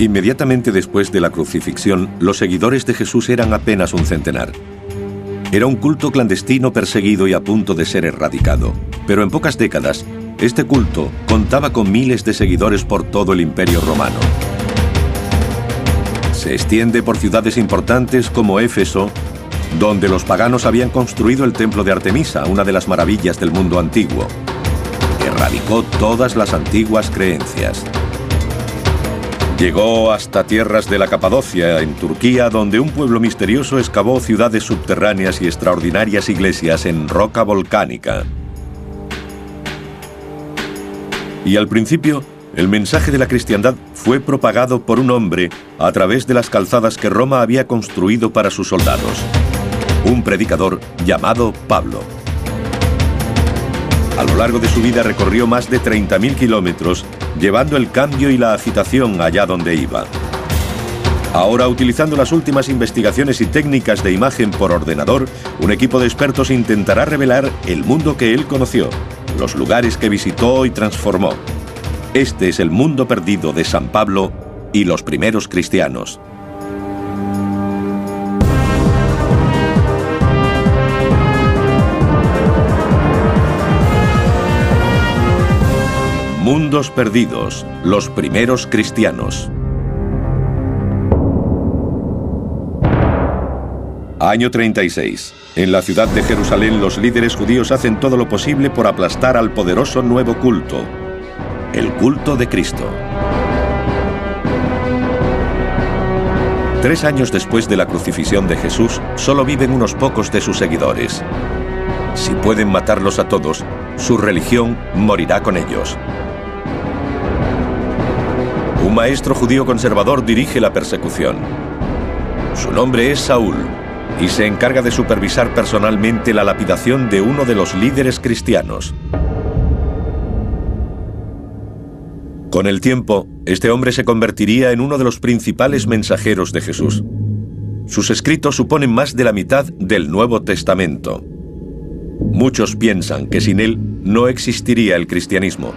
Inmediatamente después de la crucifixión, los seguidores de Jesús eran apenas un centenar. Era un culto clandestino perseguido y a punto de ser erradicado. Pero en pocas décadas, este culto contaba con miles de seguidores por todo el Imperio Romano. Se extiende por ciudades importantes como Éfeso, donde los paganos habían construido el templo de Artemisa, una de las maravillas del mundo antiguo. Erradicó todas las antiguas creencias. Llegó hasta tierras de la Capadocia, en Turquía, donde un pueblo misterioso excavó ciudades subterráneas y extraordinarias iglesias en roca volcánica. Y al principio, el mensaje de la cristiandad fue propagado por un hombre a través de las calzadas que Roma había construido para sus soldados. Un predicador llamado Pablo. A lo largo de su vida recorrió más de 30.000 kilómetros, llevando el cambio y la agitación allá donde iba. Ahora, utilizando las últimas investigaciones y técnicas de imagen por ordenador, un equipo de expertos intentará revelar el mundo que él conoció, los lugares que visitó y transformó. Este es el mundo perdido de San Pablo y los primeros cristianos. Mundos perdidos, los primeros cristianos. Año 36. En la ciudad de Jerusalén, los líderes judíos hacen todo lo posible por aplastar al poderoso nuevo culto, el culto de Cristo. 3 años después de la crucifixión de Jesús, solo viven unos pocos de sus seguidores. Si pueden matarlos a todos, su religión morirá con ellos. Un maestro judío conservador dirige la persecución. Su nombre es Saúl y se encarga de supervisar personalmente la lapidación de uno de los líderes cristianos. Con el tiempo, este hombre se convertiría en uno de los principales mensajeros de Jesús. Sus escritos suponen más de la mitad del Nuevo Testamento. Muchos piensan que sin él no existiría el cristianismo.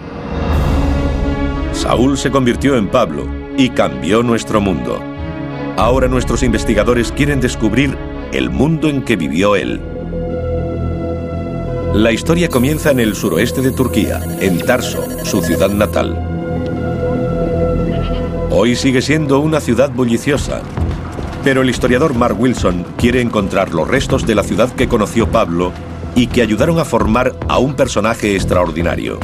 Saúl se convirtió en Pablo y cambió nuestro mundo. Ahora nuestros investigadores quieren descubrir el mundo en que vivió él. La historia comienza en el suroeste de Turquía, en Tarso, su ciudad natal. Hoy sigue siendo una ciudad bulliciosa, pero el historiador Mark Wilson quiere encontrar los restos de la ciudad que conoció Pablo y que ayudaron a formar a un personaje extraordinario.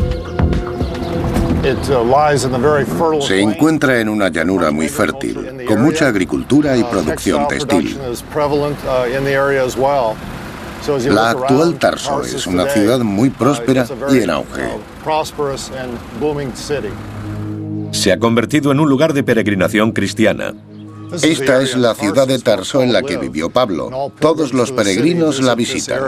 Se encuentra en una llanura muy fértil, con mucha agricultura y producción textil. La actual Tarso es una ciudad muy próspera y en auge. Se ha convertido en un lugar de peregrinación cristiana. Esta es la ciudad de Tarso en la que vivió Pablo. Todos los peregrinos la visitan.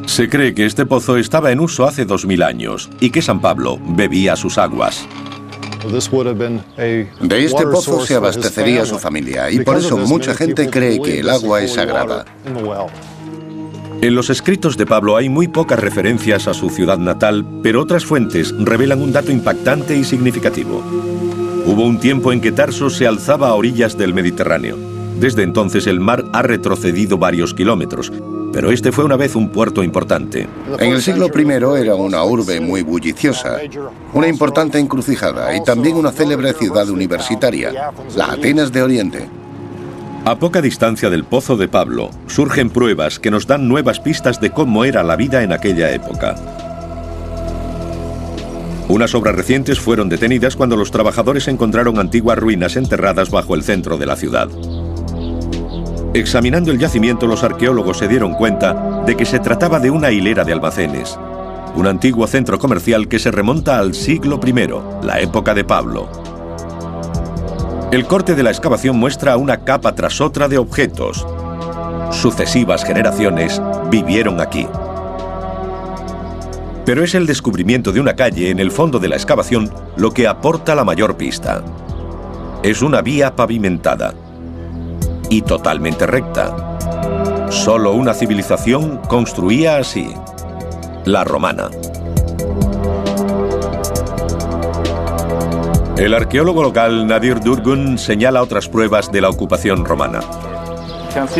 Se cree que este pozo estaba en uso hace 2000 años y que San Pablo bebía sus aguas. De este pozo se abastecería su familia y por eso mucha gente cree que el agua es sagrada. En los escritos de Pablo hay muy pocas referencias a su ciudad natal, pero otras fuentes revelan un dato impactante y significativo. Hubo un tiempo en que Tarso se alzaba a orillas del Mediterráneo. Desde entonces el mar ha retrocedido varios kilómetros, pero este fue una vez un puerto importante. En el siglo I era una urbe muy bulliciosa, una importante encrucijada y también una célebre ciudad universitaria, la Atenas de Oriente. A poca distancia del pozo de Pablo, surgen pruebas que nos dan nuevas pistas de cómo era la vida en aquella época. Unas obras recientes fueron detenidas cuando los trabajadores encontraron antiguas ruinas enterradas bajo el centro de la ciudad. Examinando el yacimiento, los arqueólogos se dieron cuenta de que se trataba de una hilera de almacenes, un antiguo centro comercial que se remonta al siglo I, la época de Pablo. El corte de la excavación muestra una capa tras otra de objetos. Sucesivas generaciones vivieron aquí. Pero es el descubrimiento de una calle en el fondo de la excavación lo que aporta la mayor pista. Es una vía pavimentada y totalmente recta. Solo una civilización construía así: la romana. El arqueólogo local Nadir Durgun señala otras pruebas de la ocupación romana.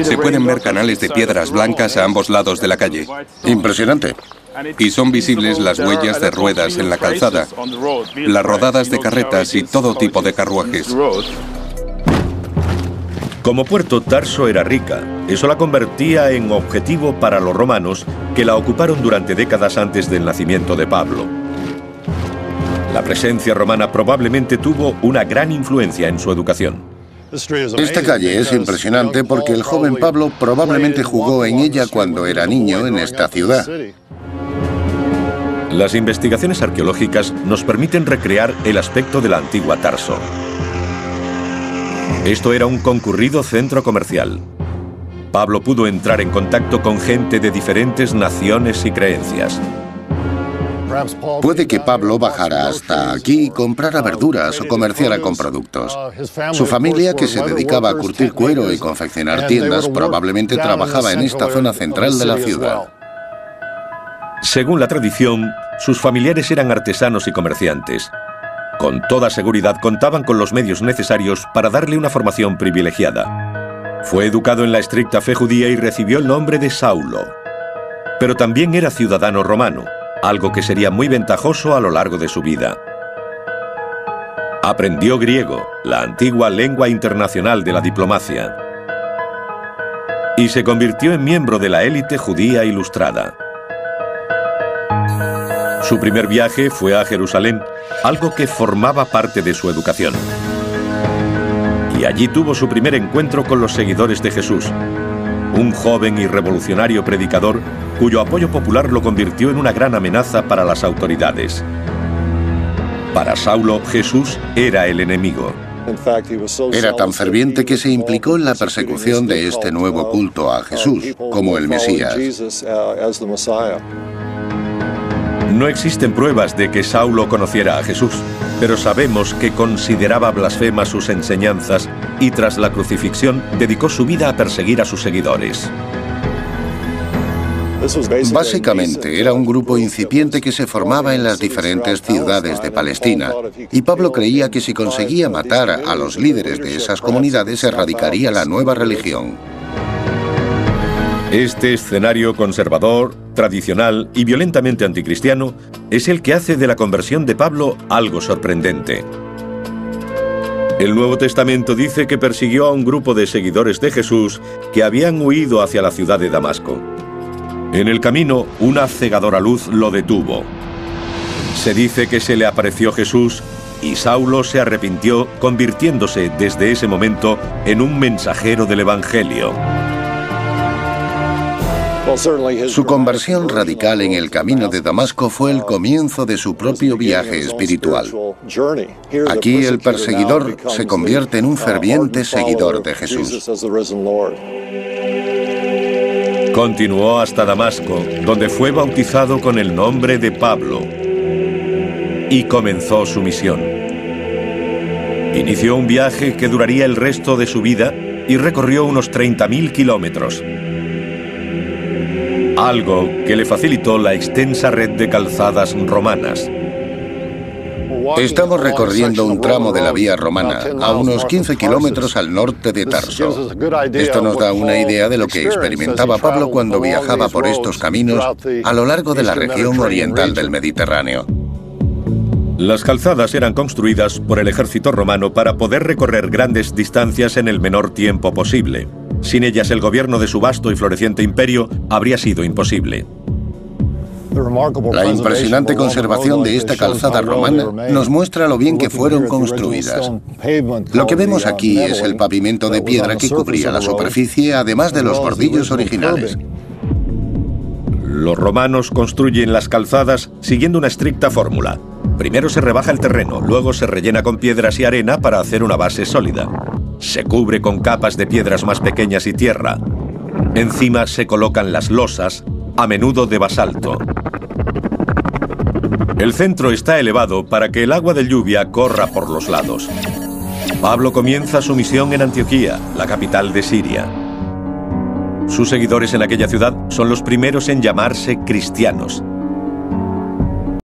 Se pueden ver canales de piedras blancas a ambos lados de la calle. Impresionante. Y son visibles las huellas de ruedas en la calzada, las rodadas de carretas y todo tipo de carruajes. Como puerto, Tarso era rica. Eso la convertía en objetivo para los romanos, que la ocuparon durante décadas antes del nacimiento de Pablo. La presencia romana probablemente tuvo una gran influencia en su educación. Esta calle es impresionante porque el joven Pablo probablemente jugó en ella cuando era niño en esta ciudad. Las investigaciones arqueológicas nos permiten recrear el aspecto de la antigua Tarso. Esto era un concurrido centro comercial. Pablo pudo entrar en contacto con gente de diferentes naciones y creencias. Puede que Pablo bajara hasta aquí y comprara verduras o comerciara con productos. Su familia, que se dedicaba a curtir cuero y confeccionar tiendas, probablemente trabajaba en esta zona central de la ciudad. Según la tradición, sus familiares eran artesanos y comerciantes. Con toda seguridad contaban con los medios necesarios para darle una formación privilegiada. Fue educado en la estricta fe judía y recibió el nombre de Saulo. Pero también era ciudadano romano, algo que sería muy ventajoso a lo largo de su vida. Aprendió griego, la antigua lengua internacional de la diplomacia, y se convirtió en miembro de la élite judía ilustrada. Su primer viaje fue a Jerusalén, algo que formaba parte de su educación. Y allí tuvo su primer encuentro con los seguidores de Jesús, un joven y revolucionario predicador cuyo apoyo popular lo convirtió en una gran amenaza para las autoridades. Para Saulo, Jesús era el enemigo. Era tan ferviente que se implicó en la persecución de este nuevo culto a Jesús como el Mesías. No existen pruebas de que Saulo conociera a Jesús, pero sabemos que consideraba blasfemas sus enseñanzas y tras la crucifixión dedicó su vida a perseguir a sus seguidores. Básicamente era un grupo incipiente que se formaba en las diferentes ciudades de Palestina, y Pablo creía que si conseguía matar a los líderes de esas comunidades se erradicaría la nueva religión. Este escenario conservador, tradicional y violentamente anticristiano es el que hace de la conversión de Pablo algo sorprendente. El Nuevo Testamento dice que persiguió a un grupo de seguidores de Jesús que habían huido hacia la ciudad de Damasco. En el camino, una cegadora luz lo detuvo. Se dice que se le apareció Jesús y Saulo se arrepintió, convirtiéndose desde ese momento en un mensajero del Evangelio. Su conversión radical en el camino de Damasco fue el comienzo de su propio viaje espiritual. Aquí el perseguidor se convierte en un ferviente seguidor de Jesús. Continuó hasta Damasco, donde fue bautizado con el nombre de Pablo y comenzó su misión. Inició un viaje que duraría el resto de su vida y recorrió unos 30.000 kilómetros. Algo que le facilitó la extensa red de calzadas romanas. Estamos recorriendo un tramo de la vía romana, a unos 15 kilómetros al norte de Tarso. Esto nos da una idea de lo que experimentaba Pablo cuando viajaba por estos caminos a lo largo de la región oriental del Mediterráneo. Las calzadas eran construidas por el ejército romano para poder recorrer grandes distancias en el menor tiempo posible. Sin ellas, el gobierno de su vasto y floreciente imperio habría sido imposible. La impresionante conservación de esta calzada romana nos muestra lo bien que fueron construidas. Lo que vemos aquí es el pavimento de piedra que cubría la superficie, además de los bordillos originales. Los romanos construyen las calzadas siguiendo una estricta fórmula. Primero se rebaja el terreno, luego se rellena con piedras y arena para hacer una base sólida. Se cubre con capas de piedras más pequeñas y tierra. Encima se colocan las losas, a menudo de basalto. El centro está elevado para que el agua de lluvia corra por los lados. Pablo comienza su misión en Antioquía, la capital de Siria. Sus seguidores en aquella ciudad son los primeros en llamarse cristianos.